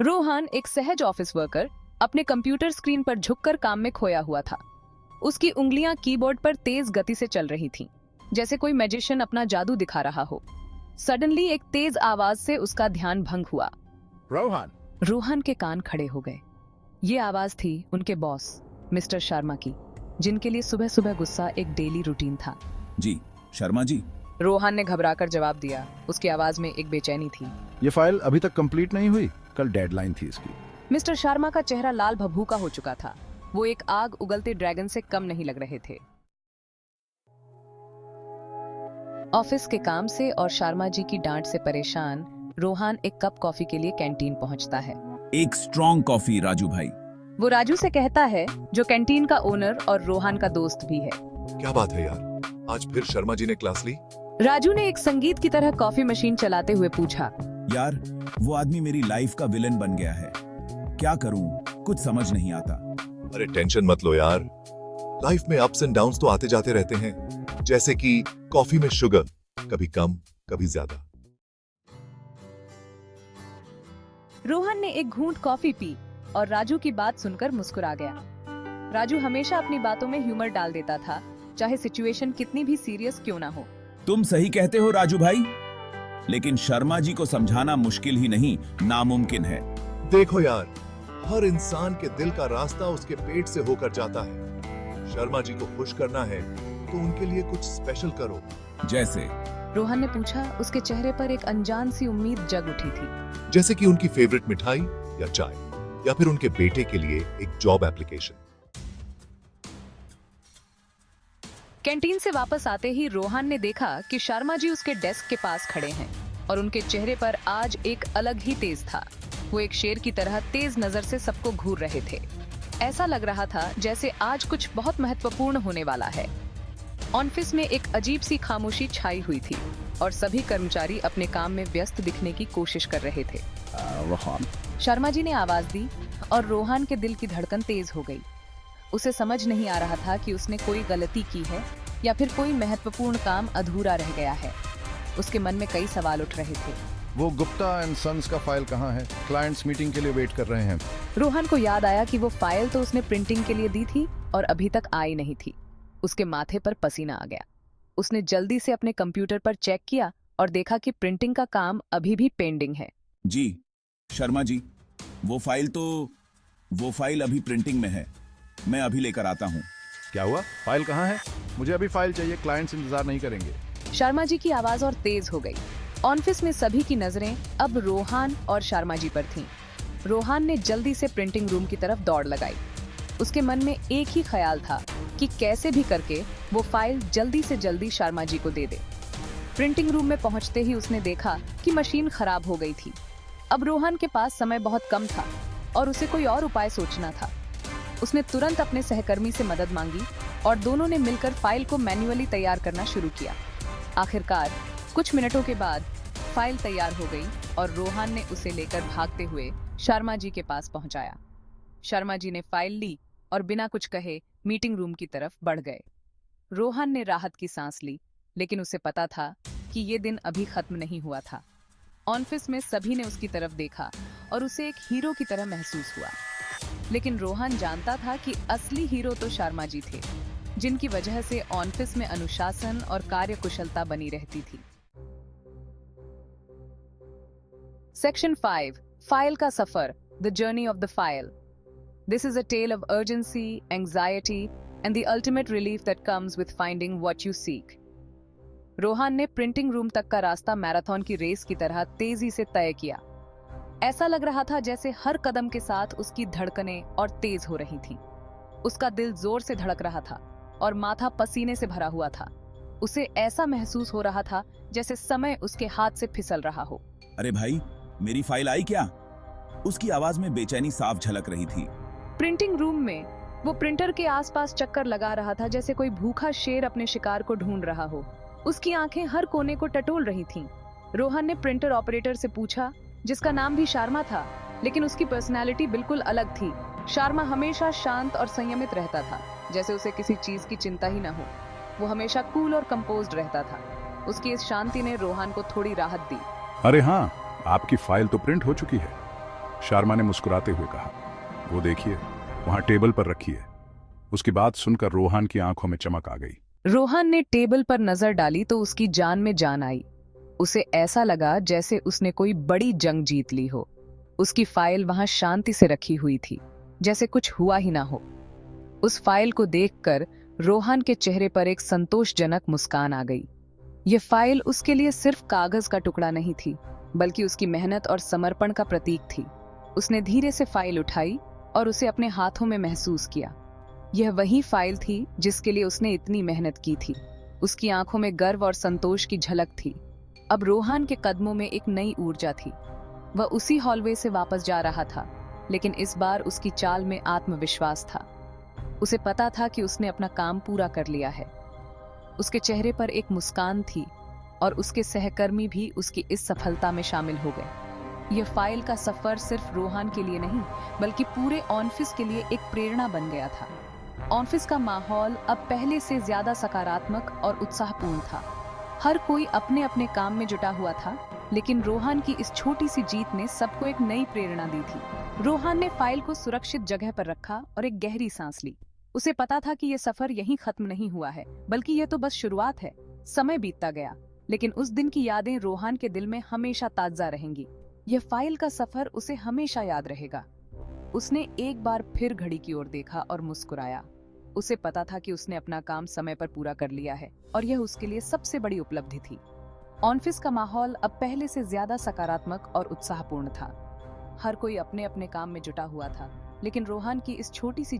रोहन एक सहज office worker अपने कंप्यूटर स्क्रीन पर झुककर काम में खोया हुआ था। उसकी उंगलियां कीबोर्ड पर तेज गति से चल रही थीं, जैसे कोई मैजिशियन अपना जादू दिखा रहा हो। सडनली एक तेज आवाज से उसका ध्यान भंग हुआ। रोहन। रोहन के कान खड़े हो गए। ये आवाज थी उनके बॉस मिस्टर शर्मा की, जिनके लिए सुबह सुबह गुस्सा एक डेली रूटीन था। जी शर्मा जी। रोहन ने घबराकर जवाब दिया। उसकी आवाज में एक बेचैनी थी। ये फाइल अभी तक कंप्लीट नहीं हुई, कल डेडलाइन थी इसकी। मिस्टर शर्मा का चेहरा लाल भभूका हो चुका था। वो एक आग उगलते ड्रैगन से कम नहीं लग रहे थे। ऑफिस के काम से और शर्मा जी की डांट से परेशान रोहन एक कप कॉफी के लिए कैंटीन पहुंचता है। एक स्ट्रॉन्ग कॉफी राजू भाई। वो राजू से कहता है, जो कैंटीन का ओनर और रोहन का दोस्त भी है। क्या बात है यार, आज फिर शर्मा जी ने क्लास ली? राजू ने एक संगीत की तरह कॉफी मशीन चलाते हुए पूछा। यार वो आदमी मेरी लाइफ का विलन बन गया है, क्या करूं कुछ समझ नहीं आता। अरे टेंशन मत लो यार, लाइफ में अप्स एंड डाउन्स तो आते जाते रहते हैं, जैसे कि कॉफी में शुगर, कभी कम कभी ज्यादा। रोहन ने एक घूंट कॉफी पी और राजू की बात सुनकर मुस्कुरा गया। राजू हमेशा अपनी बातों में ह्यूमर डाल देता था, चाहे सिचुएशन कितनी भी सीरियस क्यों ना हो। तुम सही कहते हो राजू भाई, लेकिन शर्मा जी को समझाना मुश्किल ही नहीं नामुमकिन है। देखो यार, हर इंसान के दिल का रास्ता उसके पेट से होकर जाता है। शर्मा जी को खुश करना है तो उनके लिए कुछ स्पेशल करो। जैसे? रोहन ने पूछा। उसके चेहरे पर एक अनजान सी उम्मीद जग उठी थी। जैसे कि उनकी फेवरेट मिठाई या चाय, या फिर उनके बेटे के लिए एक जॉब एप्लीकेशन। कैंटीन से वापस आते ही रोहन ने देखा कि शर्मा जी उसके डेस्क के पास खड़े हैं और उनके चेहरे पर आज एक अलग ही तेज था। वो एक शेर की तरह तेज नजर से सबको घूर रहे थे। ऐसा लग रहा था जैसे आज कुछ बहुत महत्वपूर्ण होने वाला है। ऑफिस में एक अजीब सी खामोशी छाई हुई थी और सभी कर्मचारी अपने काम में व्यस्त दिखने की कोशिश कर रहे थे। रोहन। शर्मा जी ने आवाज दी और रोहन के दिल की धड़कन तेज हो गई। उसे समझ नहीं आ रहा था कि उसने कोई गलती की है या फिर कोई महत्वपूर्ण काम अधूरा रह गया है। उसके मन में कई सवाल उठ रहे थे। वो गुप्ता एंड सन्स का फाइल कहाँ है? क्लाइंट्स मीटिंग के लिए वेट कर रहे हैं। रोहन को याद आया कि वो फाइल तो उसने प्रिंटिंग के लिए दी थी और अभी तक आई नहीं थी। उसके माथे पर पसीना आ गया। उसने जल्दी से अपने कंप्यूटर पर चेक किया और देखा कि प्रिंटिंग का काम अभी भी पेंडिंग है। जी शर्मा जी, वो फाइल अभी प्रिंटिंग में है, मैं अभी लेकर आता हूँ। क्या हुआ? फाइल कहाँ है? मुझे अभी फाइल चाहिए, क्लाइंट्स इंतजार नहीं करेंगे। शर्मा जी की आवाज और तेज हो गई। ऑफिस में सभी की नजरें अब रोहन और शर्मा जी पर थीं। रोहन ने जल्दी से प्रिंटिंग रूम की तरफ दौड़ लगाई। उसके मन में एक ही ख्याल था कि कैसे भी करके वो फाइल जल्दी से जल्दी शर्मा जी को दे दे। प्रिंटिंग रूम में पहुंचते ही उसने देखा कि मशीन खराब हो गई थी। अब रोहन के पास समय बहुत कम था और उसे कोई और उपाय सोचना था। उसने तुरंत अपने सहकर्मी से मदद मांगी और दोनों ने मिलकर फाइल को मैन्युअली तैयार करना शुरू किया। आखिरकार कुछ मिनटों के बाद फाइल तैयार हो गई और रोहन ने उसे लेकर भागते हुए शर्मा जी के पास पहुंचाया। शर्मा जी ने फाइल ली और बिना कुछ कहे मीटिंग रूम की तरफ बढ़ गए। रोहन ने राहत की सांस ली, लेकिन उसे पता था कि ये दिन अभी खत्म नहीं हुआ था। ऑफिस में सभी ने उसकी तरफ देखा और उसे एक हीरो की तरह महसूस हुआ। लेकिन रोहन जानता था कि असली हीरो तो शर्मा जी थे, जिनकी वजह से ऑफिस में अनुशासन और कार्यकुशलता बनी रहती थी। सेक्शन 5, फाइल का सफर, the journey of the file. This is a tale of urgency, anxiety, and the ultimate relief that comes with finding what you seek. Rohan ने प्रिंटिंग रूम तक का रास्ता मैराथन की रेस की तरह तेजी से तय किया। ऐसा लग रहा था जैसे हर कदम के साथ उसकी धड़कनें और तेज हो रही थीं। उसका दिल जोर से धड़क रहा था और माथा पसीने से भरा हुआ था। उसे ऐसा महसूस हो रहा था जैसे समय उसके हाथ से फिसल रहा हो। अरे भाई, मेरी फाइल आई क्या? उसकी आवाज में बेचैनी साफ झलक रही थी। प्रिंटिंग रूम में वो प्रिंटर के आसपास चक्कर लगा रहा था, जैसे कोई भूखा शेर अपने शिकार को ढूंढ रहा हो। उसकी आंखें हर कोने को टटोल रही थीं। रोहन ने प्रिंटर ऑपरेटर से पूछा, जिसका नाम भी शर्मा था, लेकिन उसकी पर्सनालिटी बिल्कुल अलग थी। शर्मा हमेशा शांत और संयमित रहता था, जैसे उसे किसी चीज की चिंता ही न हो। वो हमेशा कूल और कंपोज्ड रहता था। उसकी इस शांति ने रोहन को थोड़ी राहत दी। अरे हाँ, आपकी फाइल तो प्रिंट हो चुकी है। शर्मा ने मुस्कुराते हुए कहा। वो देखिए, वहां टेबल पर रखी है। उसकी बात सुनकर रोहान की आंखों में चमक आ गई। रोहान ने टेबल पर नजर डाली तो उसकी जान में जान आई। उसे ऐसा लगा जैसे उसने कोई बड़ी जंग जीत ली हो। उसकी फाइल वहां शांति से रखी हुई थी, जैसे कुछ हुआ ही ना हो। उस फाइल को देखकर रोहान के चेहरे पर एक संतोषजनक मुस्कान आ गई। यह फाइल उसके लिए सिर्फ कागज का टुकड़ा नहीं थी, बल्कि उसकी मेहनत और समर्पण का प्रतीक थी। उसने धीरे से फाइल उठाई और उसे अपने हाथों में महसूस किया। यह वही फाइल थी जिसके लिए उसने इतनी मेहनत की थी। उसकी आंखों में गर्व और संतोष की झलक थी। अब रोहान के कदमों में एक नई ऊर्जा थी। वह उसी हॉलवे से वापस जा रहा था, लेकिन इस बार उसकी चाल में आत्मविश्वास था। उसे पता था कि उसने अपना काम पूरा कर लिया है। उसके चेहरे पर एक मुस्कान थी और उसके सहकर्मी भी उसकी इस सफलता में शामिल हो गए। यह फाइल का सफर सिर्फ रोहान के लिए नहीं, बल्कि पूरे ऑफिस के लिए एक प्रेरणा बन गया था। ऑफिस का माहौल अब पहले से ज्यादा सकारात्मक और उत्साहपूर्ण था। हर कोई अपने अपने काम में जुटा हुआ था, लेकिन रोहान की इस छोटी सी जीत ने सबको एक नई प्रेरणा दी थी। रोहान ने फाइल को सुरक्षित जगह पर रखा और एक गहरी सांस ली। उसे पता था कि यह सफर यहीं खत्म नहीं हुआ है, बल्कि यह तो बस शुरुआत है। समय बीतता गया, लेकिन उस दिन की यादें रोहान के दिल में हमेशा ताजा रहेंगी। यह फाइल का सफर उसे हमेशा याद रहेगा। उसने एक बार फिर घड़ी की ओर देखा और मुस्कुराया। उसे पता था कि उसने अपना काम समय पर पूरा कर लिया है और यह उसके लिए सबसे बड़ी उपलब्धि थी। ऑफिस का माहौल अब पहले से ज्यादा सकारात्मक और उत्साहपूर्ण था। हर कोई अपने अपने काम में जुटा हुआ था, लेकिन रोहान की इस छोटी सी